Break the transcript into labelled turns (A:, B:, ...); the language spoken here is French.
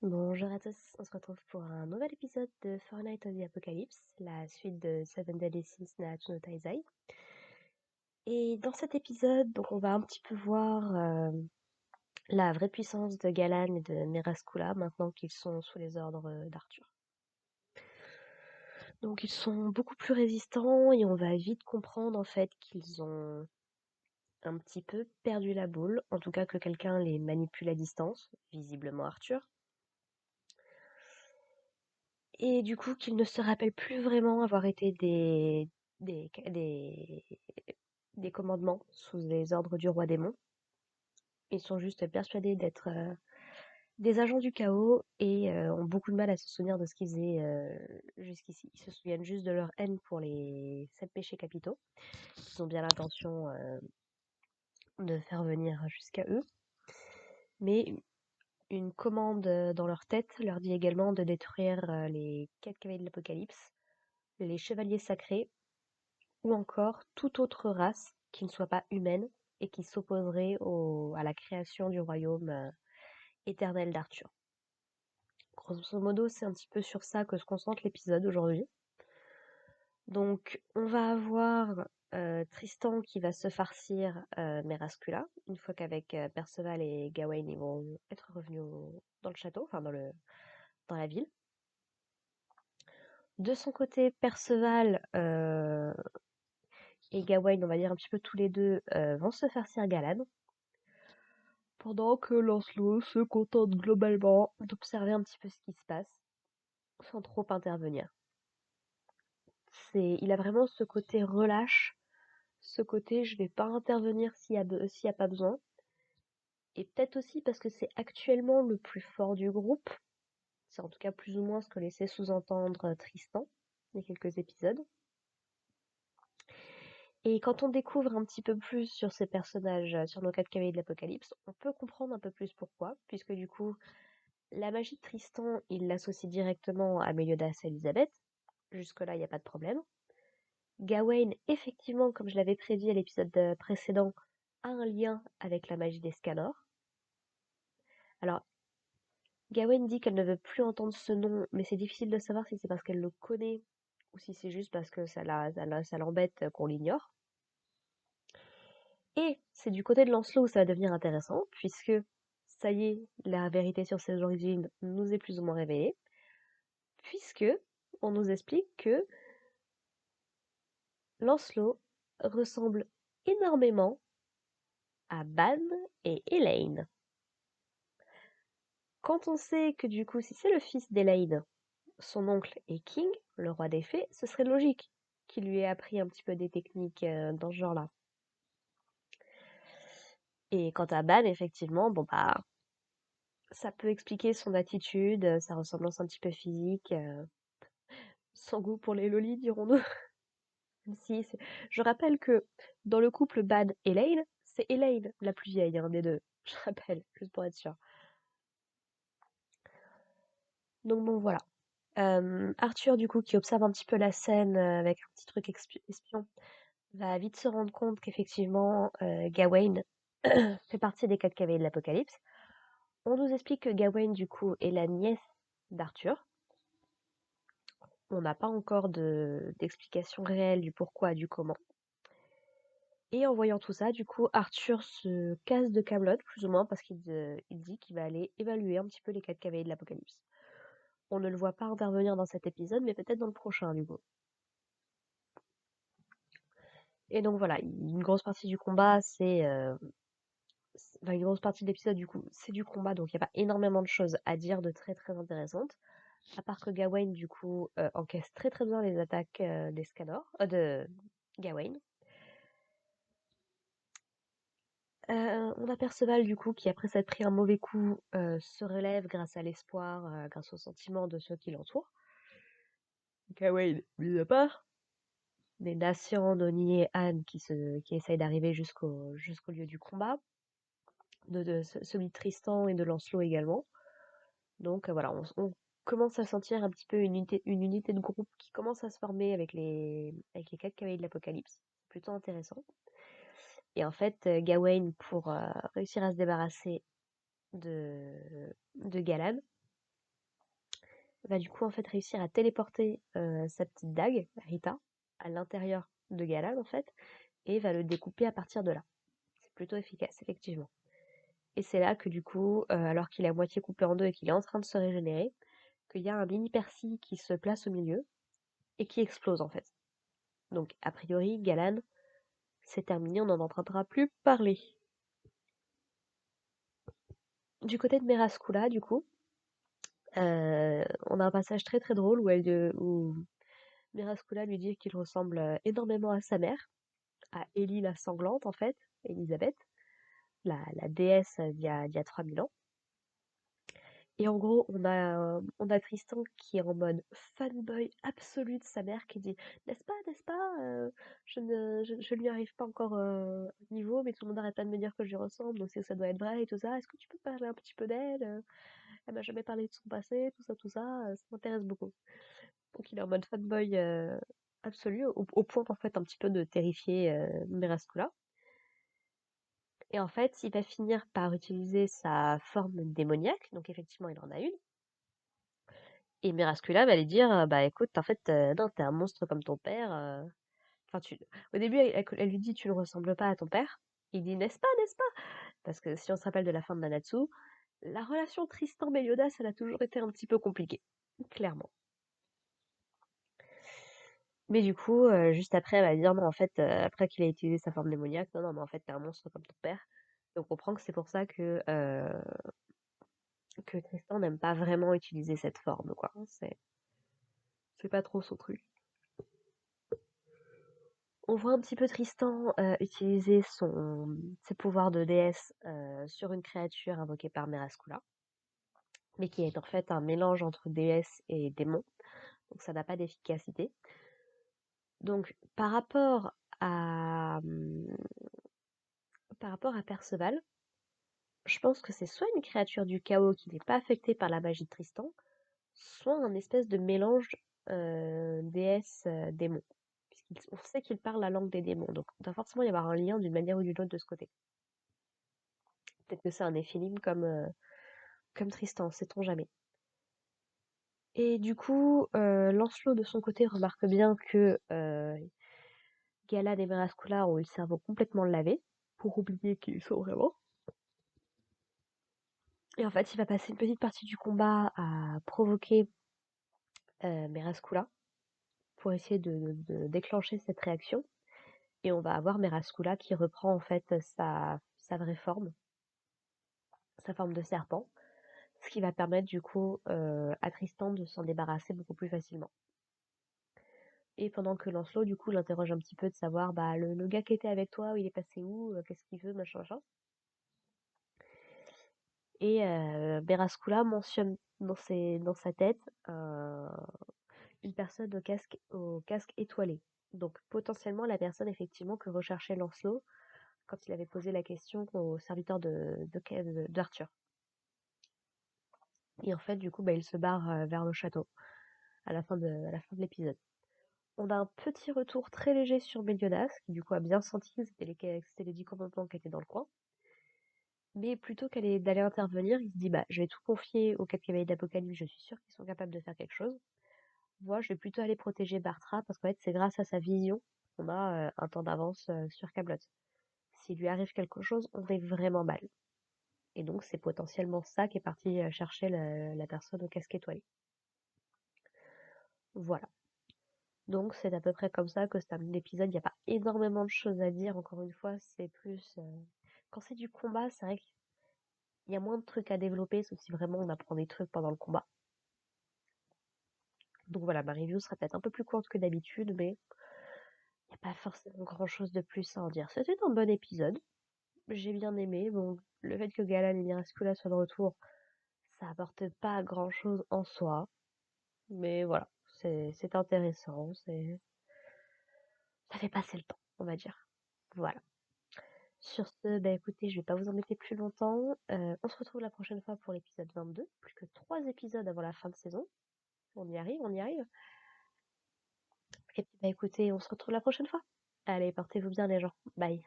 A: Bonjour à tous, on se retrouve pour un nouvel épisode de Fortnite of the Apocalypse, la suite de Seven Deadly Sins Nanatsu no Taizai. Et dans cet épisode, donc on va un petit peu voir la vraie puissance de Galan et de Miraskula maintenant qu'ils sont sous les ordres d'Arthur. Donc ils sont beaucoup plus résistants et on va vite comprendre en fait qu'ils ont un petit peu perdu la boule, en tout cas que quelqu'un les manipule à distance, visiblement Arthur. Et du coup, qu'ils ne se rappellent plus vraiment avoir été des, des, des commandements sous les ordres du roi démon. Ils sont juste persuadés d'être des agents du chaos et ont beaucoup de mal à se souvenir de ce qu'ils faisaient jusqu'ici. Ils se souviennent juste de leur haine pour les 7 péchés capitaux. Ils ont bien l'intention de faire venir jusqu'à eux. Mais une commande dans leur tête leur dit également de détruire les 4 cavaliers de l'Apocalypse, les chevaliers sacrés ou encore toute autre race qui ne soit pas humaine et qui s'opposerait à la création du royaume éternel d'Arthur. Grosso modo, c'est un petit peu sur ça que se concentre l'épisode aujourd'hui. Donc, on va avoir Tristan qui va se farcir Meraskula, une fois qu'avec Perceval et Gawain, ils vont être revenus dans le château, enfin dans la ville. De son côté, Perceval et Gawain, on va dire un petit peu tous les deux, vont se farcir Galan, pendant que Lancelot se contente globalement d'observer un petit peu ce qui se passe, sans trop intervenir. Il a vraiment ce côté relâche, ce côté je vais pas intervenir s'il y a pas besoin. Et peut-être aussi parce que c'est actuellement le plus fort du groupe. C'est en tout cas plus ou moins ce que laissait sous-entendre Tristan, il y a quelques épisodes. Et quand on découvre un petit peu plus sur ces personnages, sur nos 4 cavaliers de l'Apocalypse, on peut comprendre un peu plus pourquoi, puisque du coup, la magie de Tristan, il l'associe directement à Meliodas et Elisabeth. Jusque-là, il n'y a pas de problème. Gawain, effectivement, comme je l'avais prédit à l'épisode précédent, a un lien avec la magie d'Escanor. Alors, Gawain dit qu'elle ne veut plus entendre ce nom, mais c'est difficile de savoir si c'est parce qu'elle le connaît ou si c'est juste parce que ça l'embête qu'on l'ignore. Et c'est du côté de Lancelot où ça va devenir intéressant, puisque ça y est, la vérité sur ses origines nous est plus ou moins révélée, puisque on nous explique que Lancelot ressemble énormément à Ban et Elaine. Quand on sait que du coup, si c'est le fils d'Elaine, son oncle est King, le roi des fées, ce serait logique qu'il lui ait appris un petit peu des techniques dans ce genre-là. Et quant à Ban, effectivement, bon bah, ça peut expliquer son attitude, sa ressemblance un petit peu physique, son goût pour les lolis, dirons-nous. Si, je rappelle que dans le couple Ban et Elaine, c'est Elaine la plus vieille des deux. Je rappelle, juste pour être sûr. Donc bon, voilà. Arthur, du coup, qui observe un petit peu la scène avec un petit truc espion, va vite se rendre compte qu'effectivement, Gawain fait partie des 4 cavaliers de l'Apocalypse. On nous explique que Gawain, du coup, est la nièce d'Arthur. On n'a pas encore d'explication réelle du pourquoi, du comment. Et en voyant tout ça, du coup, Arthur se casse de Camelot, plus ou moins, parce il dit qu'il va aller évaluer un petit peu les 4 cavaliers de l'Apocalypse. On ne le voit pas intervenir dans cet épisode, mais peut-être dans le prochain, du coup. Et donc voilà, une grosse partie du combat, enfin, une grosse partie de l'épisode, du coup, c'est du combat, donc il n'y a pas énormément de choses à dire de très très intéressantes. À part que Gawain, du coup, encaisse très très bien les attaques de Gawain. On a Perceval, du coup, qui après s'être pris un mauvais coup, se relève grâce à l'espoir, grâce au sentiment de ceux qui l'entourent. Gawain, mis à part. Les Natian, Noni et Anne qui essayent d'arriver jusqu'au lieu du combat. Celui de Tristan et de Lancelot également. Donc voilà, on commence à sentir un petit peu une unité de groupe qui commence à se former avec les 4 cavaliers de l'Apocalypse. Plutôt intéressant. Et en fait, Gawain, pour réussir à se débarrasser de Galan, va du coup en fait réussir à téléporter sa petite dague, Rita, à l'intérieur de Galan en fait, et va le découper à partir de là. C'est plutôt efficace, effectivement. Et c'est là que du coup, alors qu'il est à moitié coupé en deux et qu'il est en train de se régénérer, qu'il y a un mini Percy qui se place au milieu et qui explose en fait. Donc a priori, Galan, c'est terminé, on n'en entendra plus parler. Du côté de Meraskula, du coup, on a un passage très très drôle où Meraskula lui dit qu'il ressemble énormément à sa mère, à Ellie la sanglante en fait, Elisabeth, la déesse d'il y a 3000 ans. Et en gros, on a Tristan qui est en mode fanboy absolu de sa mère qui dit n'est-ce pas, je ne lui arrive pas encore au niveau, mais tout le monde arrête pas de me dire que je lui ressemble, donc c'est que ça doit être vrai et tout ça. Est-ce que tu peux parler un petit peu d'elle? Elle m'a jamais parlé de son passé, tout ça, ça m'intéresse beaucoup. Donc il est en mode fanboy absolu, au point en fait un petit peu de terrifier Meraskula. Et en fait, il va finir par utiliser sa forme démoniaque, donc effectivement il en a une. Et Miraskula va lui dire, bah écoute, en fait, non, t'es un monstre comme ton père. Enfin, au début, elle lui dit, tu ne ressembles pas à ton père. Il dit, n'est-ce pas, n'est-ce pas? Parce que si on se rappelle de la fin de Nanatsu, la relation Tristan-Meliodas, elle a toujours été un petit peu compliquée, clairement. Mais du coup, juste après, elle va dire, non, en fait, après qu'il a utilisé sa forme démoniaque, non, non, mais en fait, t'es un monstre comme ton père. Donc on comprend que c'est pour ça que Tristan n'aime pas vraiment utiliser cette forme, quoi. C'est pas trop son truc. On voit un petit peu Tristan utiliser ses pouvoirs de déesse sur une créature invoquée par Meraskula, mais qui est en fait un mélange entre déesse et démon, donc ça n'a pas d'efficacité. Donc par rapport à Perceval, je pense que c'est soit une créature du chaos qui n'est pas affectée par la magie de Tristan, soit un espèce de mélange déesse-démon. Puisqu'on sait qu'il parle la langue des démons, donc il doit forcément y avoir un lien d'une manière ou d'une autre de ce côté. Peut-être que c'est un Néphilim comme Tristan, sait-on jamais. Et du coup, Lancelot de son côté remarque bien que Galad et Meraskula ont eu le cerveau complètement lavé, pour oublier qui ils sont vraiment. Et en fait, il va passer une petite partie du combat à provoquer Meraskula pour essayer de déclencher cette réaction. Et on va avoir Meraskula qui reprend en fait sa vraie forme, sa forme de serpent, ce qui va permettre du coup à Tristan de s'en débarrasser beaucoup plus facilement. Et pendant que Lancelot, du coup, l'interroge un petit peu de savoir, bah, le gars qui était avec toi, il est passé où, qu'est-ce qu'il veut, machin, machin. Et Beraskula mentionne dans sa tête une personne au casque étoilé. Donc potentiellement la personne effectivement que recherchait Lancelot quand il avait posé la question au serviteur d'Arthur. Et en fait, du coup, bah, il se barre vers le château à la fin de l'épisode. On a un petit retour très léger sur Meliodas, qui du coup a bien senti que c'était les 10 commandements qui étaient dans le coin. Mais plutôt d'aller intervenir, il se dit bah je vais tout confier aux 4 cavaliers d'Apocalypse, je suis sûr qu'ils sont capables de faire quelque chose. Moi, je vais plutôt aller protéger Bartra parce qu'en fait, c'est grâce à sa vision qu'on a un temps d'avance sur Camelot. S'il lui arrive quelque chose, on est vraiment mal. Et donc, c'est potentiellement ça qui est parti chercher la personne au casque étoilé. Voilà. Donc, c'est à peu près comme ça que se termine l'épisode. Il n'y a pas énormément de choses à dire. Encore une fois, c'est plus. Quand c'est du combat, c'est vrai qu'il y a moins de trucs à développer, sauf si vraiment on apprend des trucs pendant le combat. Donc voilà, ma review sera peut-être un peu plus courte que d'habitude, mais il n'y a pas forcément grand-chose de plus à en dire. C'était un bon épisode. J'ai bien aimé. Bon, le fait que Galan et Miraskula soient de retour, ça apporte pas grand-chose en soi. Mais voilà, c'est intéressant. Ça fait passer le temps, on va dire. Voilà. Sur ce, bah écoutez, je vais pas vous embêter plus longtemps. On se retrouve la prochaine fois pour l'épisode 22. Plus que 3 épisodes avant la fin de saison. On y arrive, on y arrive. Et puis bah écoutez, on se retrouve la prochaine fois. Allez, portez-vous bien les gens. Bye.